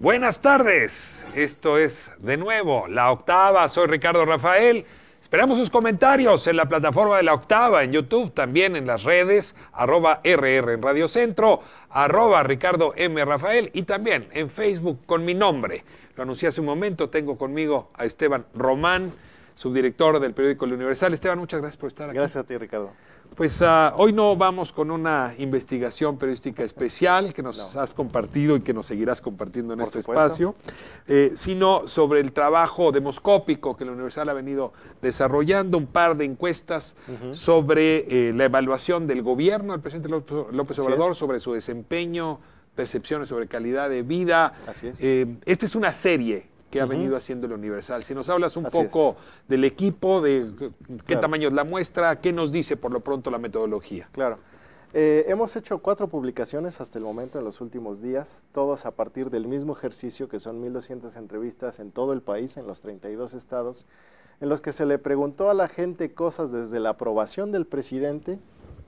Buenas tardes, esto es de nuevo La Octava, soy Ricardo Rafael. Esperamos sus comentarios en la plataforma de La Octava, en YouTube, también en las redes, @RR en Radio Centro, @Ricardo M. Rafael y también en Facebook con mi nombre. Lo anuncié hace un momento, tengo conmigo a Esteban Román, subdirector del periódico El Universal. Esteban, muchas gracias por estar aquí. Gracias a ti, Ricardo. Pues hoy no vamos con una investigación periodística especial que nos has compartido y que nos seguirás compartiendo en este espacio, sino sobre el trabajo demoscópico que la Universal ha venido desarrollando, un par de encuestas sobre la evaluación del gobierno del presidente López Obrador, sobre su desempeño, percepciones sobre calidad de vida. Así es. Esta es una serie que ha venido haciendo la Universal. Si nos hablas un poco del equipo, de qué tamaño es la muestra, qué nos dice por lo pronto la metodología. Claro. Hemos hecho 4 publicaciones hasta el momento en los últimos días, todos a partir del mismo ejercicio, que son 1,200 entrevistas en todo el país, en los 32 estados, en los que se le preguntó a la gente cosas desde la aprobación del presidente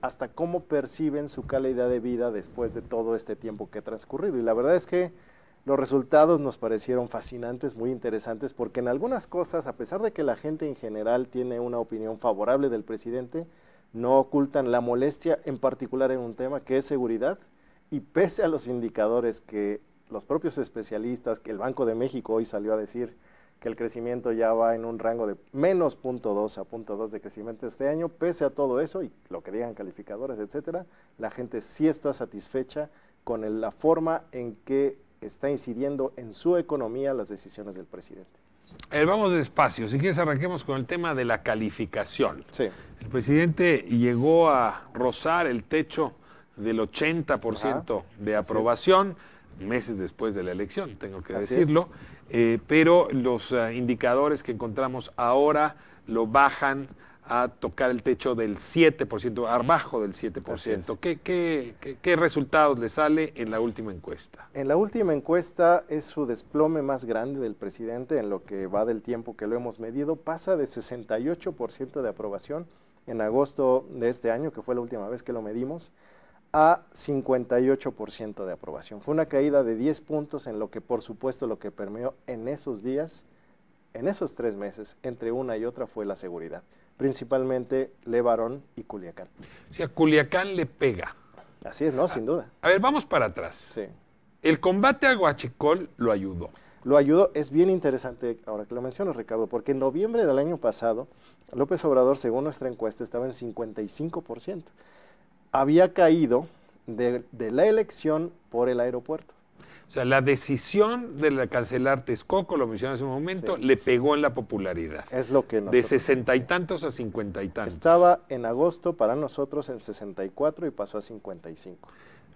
hasta cómo perciben su calidad de vida después de todo este tiempo que ha transcurrido. Y la verdad es que los resultados nos parecieron fascinantes, muy interesantes, porque en algunas cosas, a pesar de que la gente en general tiene una opinión favorable del presidente, no ocultan la molestia, en particular en un tema que es seguridad, y pese a los indicadores que los propios especialistas, que el Banco de México hoy salió a decir que el crecimiento ya va en un rango de menos 0.2 a 0.2 de crecimiento este año, pese a todo eso, y lo que digan calificadores, etcétera, la gente sí está satisfecha con la forma en que está incidiendo en su economía las decisiones del presidente. Vamos despacio, si quieres arranquemos con el tema de la calificación. Sí. El presidente llegó a rozar el techo del 80% de aprobación, meses después de la elección, tengo que decirlo, pero los indicadores que encontramos ahora lo bajan a tocar el techo del 7%, abajo del 7%. ¿Qué resultados le sale en la última encuesta? En la última encuesta es su desplome más grande del presidente en lo que va del tiempo que lo hemos medido. Pasa de 68% de aprobación en agosto de este año, que fue la última vez que lo medimos, a 58% de aprobación. Fue una caída de 10 puntos en lo que, por supuesto, lo que permeó en esos días, en esos 3 meses, entre una y otra fue la seguridad. Principalmente Levarón y Culiacán. O sea, Culiacán le pega. Así es, ¿no? Sin duda. A ver, vamos para atrás. Sí. El combate al huachicol lo ayudó. Lo ayudó, es bien interesante ahora que lo mencionas, Ricardo, porque en noviembre del año pasado, López Obrador, según nuestra encuesta, estaba en 55%. Había caído de la elección por el aeropuerto. O sea, la decisión de cancelar Texcoco, lo mencioné hace un momento, le pegó en la popularidad. Es lo que de 60 y tantos a 50 y tantos. Estaba en agosto para nosotros en 64 y pasó a 55.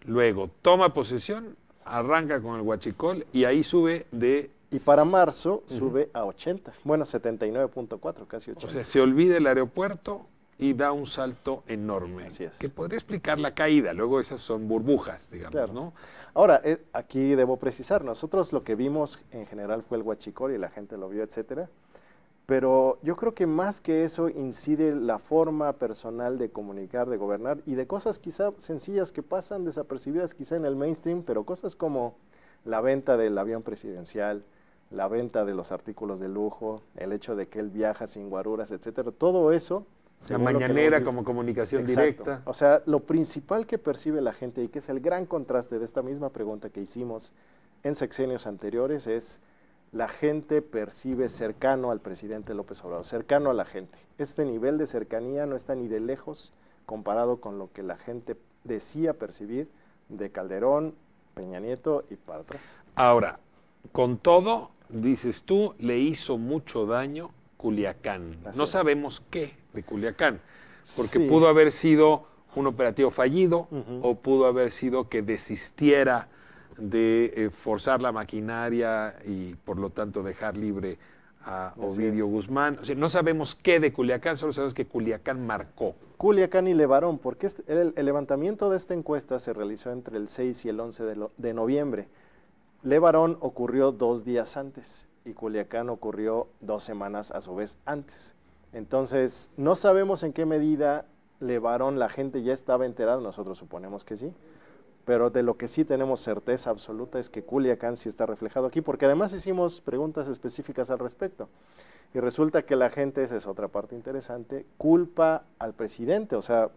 Luego, toma posesión, arranca con el huachicol y ahí sube de... Y para marzo sube a 80, bueno, 79.4, casi 80. O sea, se olvida el aeropuerto y da un salto enorme. Así es. Que podría explicar la caída, luego esas son burbujas, digamos, ¿no? Ahora, aquí debo precisar, nosotros lo que vimos en general fue el huachicol y la gente lo vio, etcétera, pero yo creo que más que eso incide la forma personal de comunicar, de gobernar y de cosas quizá sencillas que pasan desapercibidas quizá en el mainstream, pero cosas como la venta del avión presidencial, la venta de los artículos de lujo, el hecho de que él viaja sin guaruras, etcétera, todo eso. La mañanera como comunicación directa. O sea, lo principal que percibe la gente y que es el gran contraste de esta misma pregunta que hicimos en sexenios anteriores es la gente percibe cercano al presidente López Obrador, cercano a la gente. Este nivel de cercanía no está ni de lejos comparado con lo que la gente decía percibir de Calderón, Peña Nieto y para atrás. Ahora, con todo, dices tú, le hizo mucho daño Culiacán. No sabemos qué de Culiacán, porque pudo haber sido un operativo fallido o pudo haber sido que desistiera de forzar la maquinaria y por lo tanto dejar libre a Ovidio Guzmán. O sea, no sabemos qué de Culiacán, solo sabemos que Culiacán marcó. Culiacán y Levarón, porque el levantamiento de esta encuesta se realizó entre el 6 y el 11 de noviembre. Levarón ocurrió 2 días antes y Culiacán ocurrió 2 semanas a su vez antes. Entonces, no sabemos en qué medida Levarón la gente ya estaba enterada, nosotros suponemos que sí, pero de lo que sí tenemos certeza absoluta es que Culiacán sí está reflejado aquí, porque además hicimos preguntas específicas al respecto. Y resulta que la gente, esa es otra parte interesante, culpa al presidente, o sea,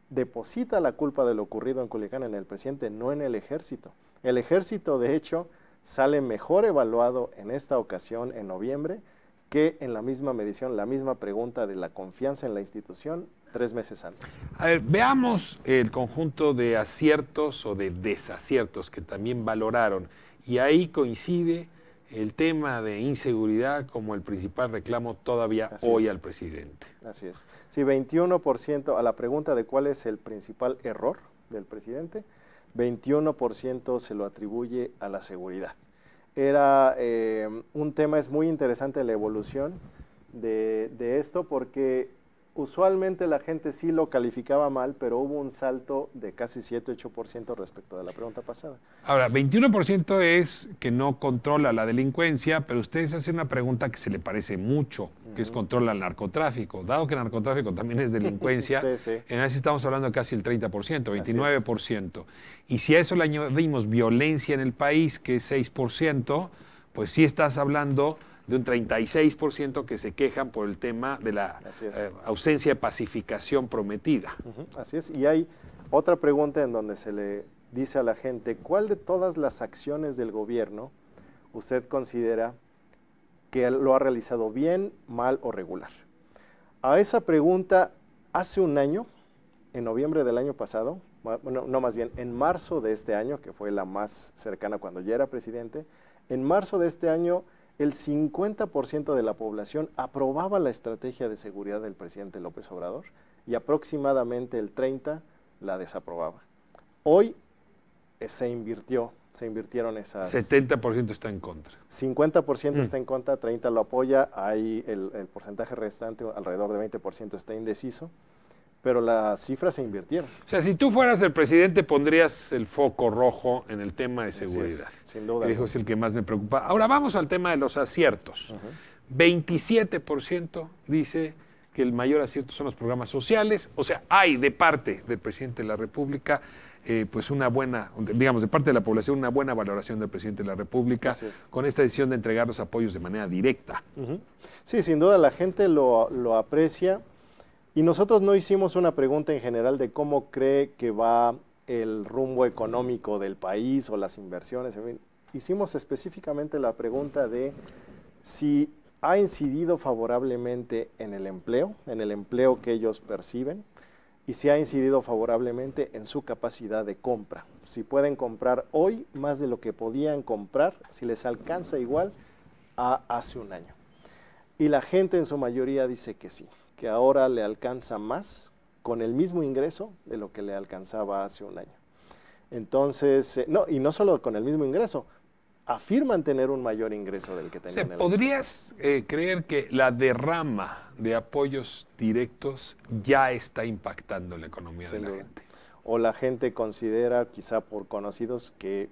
deposita la culpa de lo ocurrido en Culiacán en el presidente, no en el ejército. El ejército, de hecho, sale mejor evaluado en esta ocasión, en noviembre, que en la misma medición, la misma pregunta de la confianza en la institución 3 meses antes. A ver, veamos el conjunto de aciertos o de desaciertos que también valoraron. Y ahí coincide el tema de inseguridad como el principal reclamo todavía hoy al presidente. Así es. Sí, 21% a la pregunta de cuál es el principal error del presidente, 21% se lo atribuye a la seguridad. Era un tema, es muy interesante la evolución de esto, porque usualmente la gente sí lo calificaba mal, pero hubo un salto de casi 7-8% respecto de la pregunta pasada. Ahora, 21% es que no controla la delincuencia, pero ustedes hacen una pregunta que se le parece mucho, que es controla el narcotráfico. Dado que el narcotráfico también es delincuencia, en eso estamos hablando de casi el 30%, 29%. Y si a eso le añadimos violencia en el país, que es 6%, pues sí estás hablando de un 36% que se quejan por el tema de la ausencia de pacificación prometida. Así es, y hay otra pregunta en donde se le dice a la gente, ¿cuál de todas las acciones del gobierno usted considera que lo ha realizado bien, mal o regular? A esa pregunta, hace un año, en noviembre del año pasado, bueno, no, más bien, en marzo de este año, que fue la más cercana cuando ya era presidente, en marzo de este año, el 50% de la población aprobaba la estrategia de seguridad del presidente López Obrador y aproximadamente el 30% la desaprobaba. Hoy se invirtieron esas... 70% está en contra. 50% está en contra, 30% lo apoya, hay el porcentaje restante, alrededor de 20% está indeciso, pero las cifras se invirtieron. O sea, si tú fueras el presidente, pondrías el foco rojo en el tema de seguridad. Sin duda. Que es el que más me preocupa. Ahora vamos al tema de los aciertos. 27% dice que el mayor acierto son los programas sociales. O sea, hay de parte del presidente de la República, pues una buena, digamos, de parte de la población, una buena valoración del presidente de la República con esta decisión de entregar los apoyos de manera directa. Sí, sin duda la gente lo aprecia. Y nosotros no hicimos una pregunta en general de cómo cree que va el rumbo económico del país o las inversiones. En fin, hicimos específicamente la pregunta de si ha incidido favorablemente en el empleo que ellos perciben, y si ha incidido favorablemente en su capacidad de compra. Si pueden comprar hoy más de lo que podían comprar, si les alcanza igual a hace un año. Y la gente en su mayoría dice que sí, que ahora le alcanza más con el mismo ingreso de lo que le alcanzaba hace un año. Entonces, y no solo con el mismo ingreso, afirman tener un mayor ingreso del que tenían. ¿Podrías creer que la derrama de apoyos directos ya está impactando la economía de la gente? O la gente considera, quizá por conocidos, que,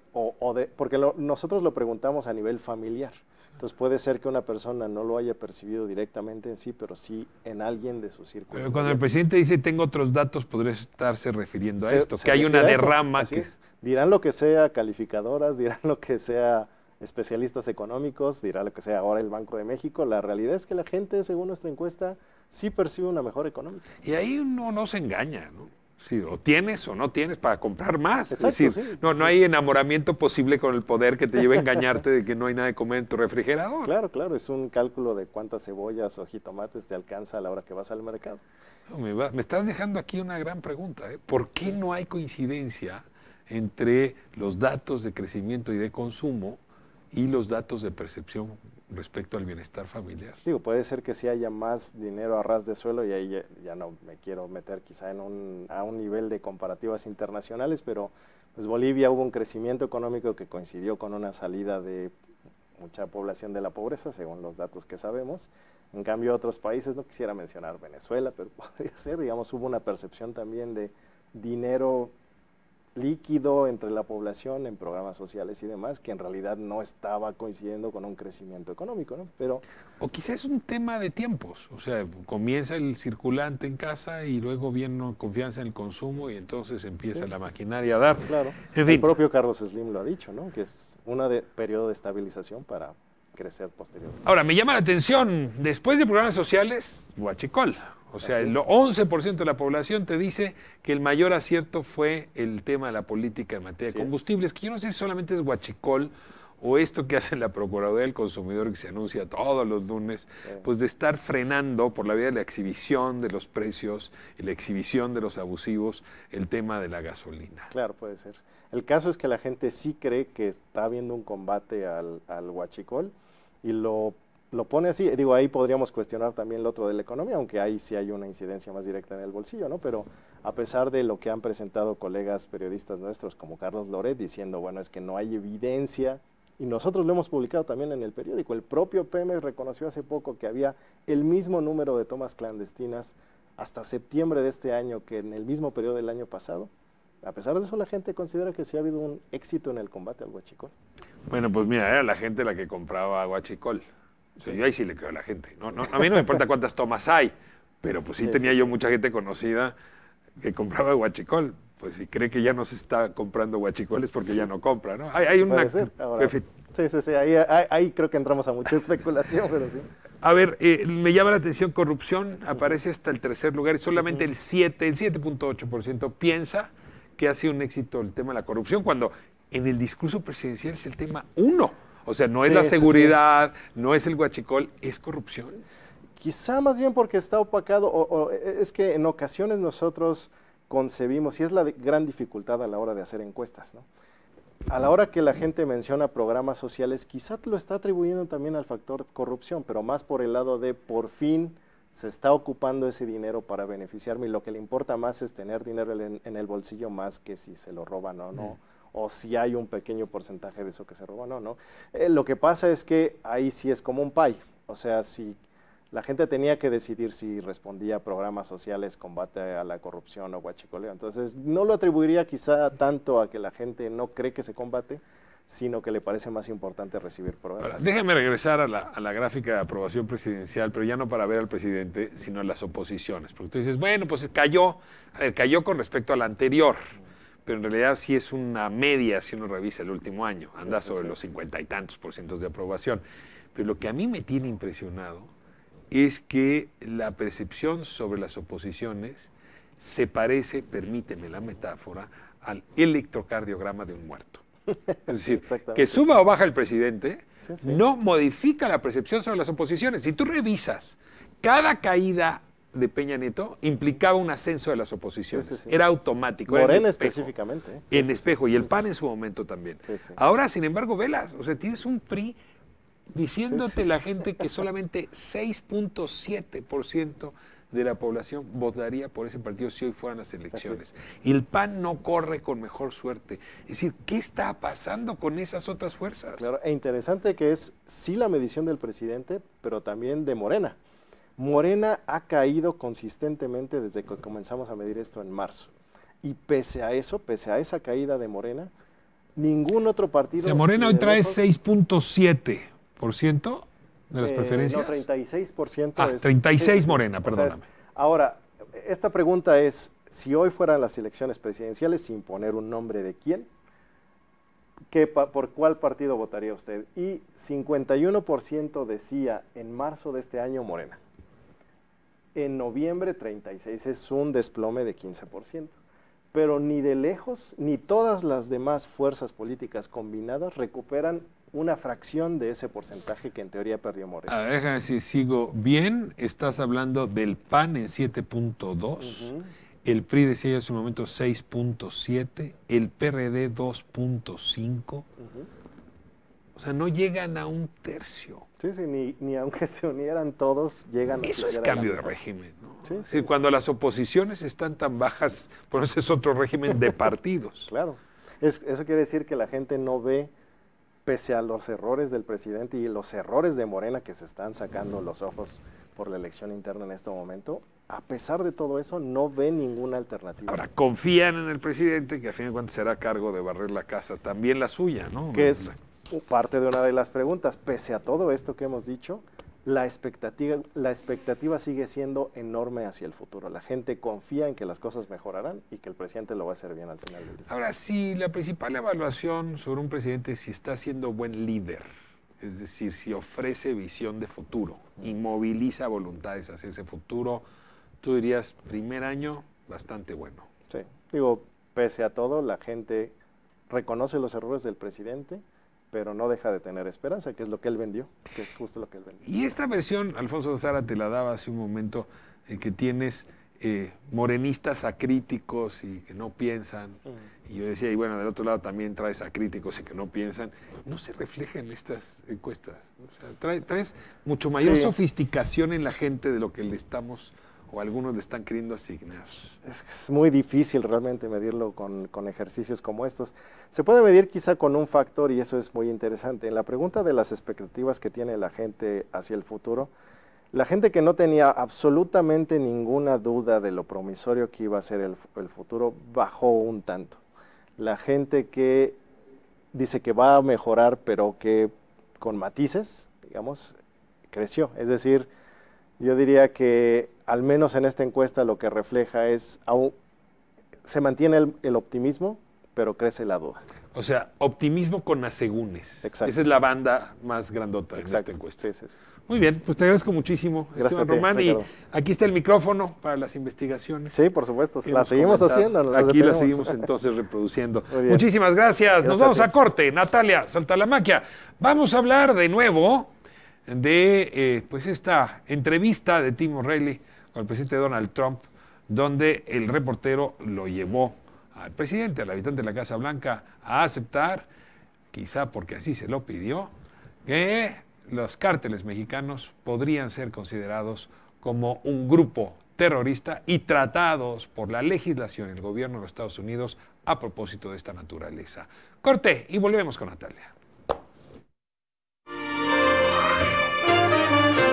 porque nosotros lo preguntamos a nivel familiar. Entonces puede ser que una persona no lo haya percibido directamente en sí, pero sí en alguien de su círculo. Pero cuando el presidente dice tengo otros datos, podría estarse refiriendo a esto, que hay una derrama. Dirán lo que sea calificadoras, dirán lo que sea especialistas económicos, dirán lo que sea ahora el Banco de México. La realidad es que la gente, según nuestra encuesta, sí percibe una mejora económica. Y ahí uno no se engaña, ¿no? Sí, o tienes o no tienes para comprar más. Exacto, es decir, no hay enamoramiento posible con el poder que te lleve a engañarte de que no hay nada de comer en tu refrigerador. Claro, es un cálculo de cuántas cebollas o jitomates te alcanza a la hora que vas al mercado. No, me estás dejando aquí una gran pregunta, ¿eh? ¿Por qué no hay coincidencia entre los datos de crecimiento y de consumo y los datos de percepción respecto al bienestar familiar? Digo, puede ser que sí haya más dinero a ras de suelo, y ahí ya no me quiero meter quizá a un nivel de comparativas internacionales, pero pues Bolivia hubo un crecimiento económico que coincidió con una salida de mucha población de la pobreza, según los datos que sabemos. En cambio, otros países, no quisiera mencionar Venezuela, pero podría ser, digamos, hubo una percepción también de dinero líquido entre la población en programas sociales y demás, que en realidad no estaba coincidiendo con un crecimiento económico, ¿no? Pero, o quizás es un tema de tiempos, o sea, comienza el circulante en casa y luego viene confianza en el consumo y entonces empieza la maquinaria a dar. Claro, En fin. el propio Carlos Slim lo ha dicho, ¿no? Que es un periodo de estabilización para crecer posteriormente. Ahora, me llama la atención, después de programas sociales, huachicol. O sea, el 11% de la población te dice que el mayor acierto fue el tema de la política en materia de combustibles, que yo no sé si solamente es huachicol o esto que hace la Procuraduría del Consumidor, que se anuncia todos los lunes, pues de estar frenando por la vía de la exhibición de los precios y la exhibición de los abusivos el tema de la gasolina. Claro, puede ser. El caso es que la gente sí cree que está habiendo un combate al huachicol y lo pone así. Digo, ahí podríamos cuestionar también lo otro de la economía, aunque ahí sí hay una incidencia más directa en el bolsillo, ¿no? Pero a pesar de lo que han presentado colegas periodistas nuestros como Carlos Loret diciendo, bueno, es que no hay evidencia, y nosotros lo hemos publicado también en el periódico, el propio Pemex reconoció hace poco que había el mismo número de tomas clandestinas hasta septiembre de este año que en el mismo periodo del año pasado. A pesar de eso, la gente considera que sí ha habido un éxito en el combate al huachicol. Bueno, pues mira, era la gente la que compraba huachicol. O sea, yo ahí sí le creo a la gente. No, a mí no me importa cuántas tomas hay, pero pues sí tenía yo mucha gente conocida que compraba huachicol. Pues si cree que ya no se está comprando huachicoles porque ya no compra, ¿no? Hay una... Ahora, sí, ahí creo que entramos a mucha especulación, pero sí. A ver, me llama la atención corrupción, aparece hasta el tercer lugar y solamente el 7.8% piensa que ha sido un éxito el tema de la corrupción, cuando en el discurso presidencial es el tema 1. O sea, no es la seguridad, no es el huachicol, es corrupción. Quizá más bien porque está opacado, o es que en ocasiones nosotros concebimos, y es la gran dificultad a la hora de hacer encuestas, ¿no? A la hora que la gente menciona programas sociales, quizá lo está atribuyendo también al factor corrupción, pero más por el lado de por fin se está ocupando ese dinero para beneficiarme y lo que le importa más es tener dinero en el bolsillo más que si se lo roban o no, o si hay un pequeño porcentaje de eso que se roban o no. Lo que pasa es que ahí sí es como un pay, o sea, si la gente tenía que decidir si respondía a programas sociales, combate a la corrupción o huachicoleo. Entonces, no lo atribuiría quizá tanto a que la gente no cree que se combate, sino que le parece más importante recibir programas. Ahora, déjame regresar a la gráfica de aprobación presidencial, pero ya no para ver al presidente, sino a las oposiciones. Porque tú dices, bueno, pues cayó con respecto a la anterior, pero en realidad sí es una media si uno revisa el último año, anda sobre los 50 y tantos % de aprobación. Pero lo que a mí me tiene impresionado es que la percepción sobre las oposiciones se parece, permíteme la metáfora, al electrocardiograma de un muerto. Es decir, que suba o baja el presidente no modifica la percepción sobre las oposiciones. Si tú revisas, cada caída de Peña Nieto implicaba un ascenso de las oposiciones. Era automático. Morena específicamente. En espejo, y el PAN en su momento también. Ahora, sin embargo, velas, o sea, tienes un PRI diciéndote la gente que solamente 6.7% de la población votaría por ese partido si hoy fueran las elecciones. Y el PAN no corre con mejor suerte. Es decir, ¿qué está pasando con esas otras fuerzas? Claro, e interesante que es sí la medición del presidente, pero también de Morena. Morena ha caído consistentemente desde que comenzamos a medir esto en marzo. Y pese a eso, pese a esa caída de Morena, ningún otro partido... O sea, Morena hoy trae 6.7%. ¿De las preferencias? No, 36%. Ah, 36 Morena, perdóname. O sea, ahora, esta pregunta es, si hoy fueran las elecciones presidenciales, sin poner un nombre de quién, ¿por cuál partido votaría usted? Y 51% decía en marzo de este año Morena. En noviembre 36%, es un desplome de 15%. Pero ni de lejos, ni todas las demás fuerzas políticas combinadas recuperan una fracción de ese porcentaje que en teoría perdió Morena. Déjame ver si sigo bien. Estás hablando del PAN en 7.2, el PRI decía hace un momento 6.7, el PRD 2.5. O sea, no llegan a un tercio. Sí, ni aunque se unieran todos, llegan a... Eso es cambio de régimen, ¿no? Es decir, cuando las oposiciones están tan bajas, por eso es otro régimen de partidos. Claro. Eso quiere decir que la gente no ve, pese a los errores del presidente y los errores de Morena que se están sacando los ojos por la elección interna en este momento, a pesar de todo eso, no ve ninguna alternativa. Ahora, confían en el presidente, que a fin de cuentas será cargo de barrer la casa, también la suya, ¿no? Que es parte de una de las preguntas. Pese a todo esto que hemos dicho, la expectativa sigue siendo enorme hacia el futuro. La gente confía en que las cosas mejorarán y que el presidente lo va a hacer bien al final del día. Ahora, si la principal evaluación sobre un presidente es si está siendo buen líder, es decir, si ofrece visión de futuro y moviliza voluntades hacia ese futuro, tú dirías, primer año, bastante bueno. Sí, digo, pese a todo, la gente reconoce los errores del presidente, pero no deja de tener esperanza, que es lo que él vendió, que es justo lo que él vendió. Y esta versión, Alfonso Zara te la daba hace un momento, que tienes morenistas acríticos y que no piensan, y yo decía, y bueno, del otro lado también traes acríticos y que no piensan, no se refleja en estas encuestas. O sea, traes mucho mayor sofisticación en la gente de lo que le estamos, o algunos le están queriendo asignar. Es muy difícil realmente medirlo con ejercicios como estos. Se puede medir quizá con un factor, y eso es muy interesante. En la pregunta de las expectativas que tiene la gente hacia el futuro, la gente que no tenía absolutamente ninguna duda de lo promisorio que iba a ser el futuro, bajó un tanto. La gente que dice que va a mejorar, pero que con matices, digamos, creció. Es decir, yo diría que al menos en esta encuesta lo que refleja es, se mantiene el optimismo, pero crece la duda. O sea, optimismo con asegúnes. Exacto. Esa es la banda más grandota. Exacto. En esta encuesta. Sí. Muy bien, pues te agradezco muchísimo, Gracias Esteban Román. Y aquí está el micrófono para las investigaciones. Sí, por supuesto, la seguimos haciendo. Aquí la seguimos entonces reproduciendo. Muchísimas gracias. Nos vamos a corte. Natalia Saltalamaquia. Vamos a hablar de nuevo de pues esta entrevista de Tim O'Reilly con el presidente Donald Trump, donde el reportero lo llevó al presidente, al habitante de la Casa Blanca, a aceptar, quizá porque así se lo pidió, que los cárteles mexicanos podrían ser considerados como un grupo terrorista y tratados por la legislación y el gobierno de los Estados Unidos a propósito de esta naturaleza. Corte y volvemos con Natalia.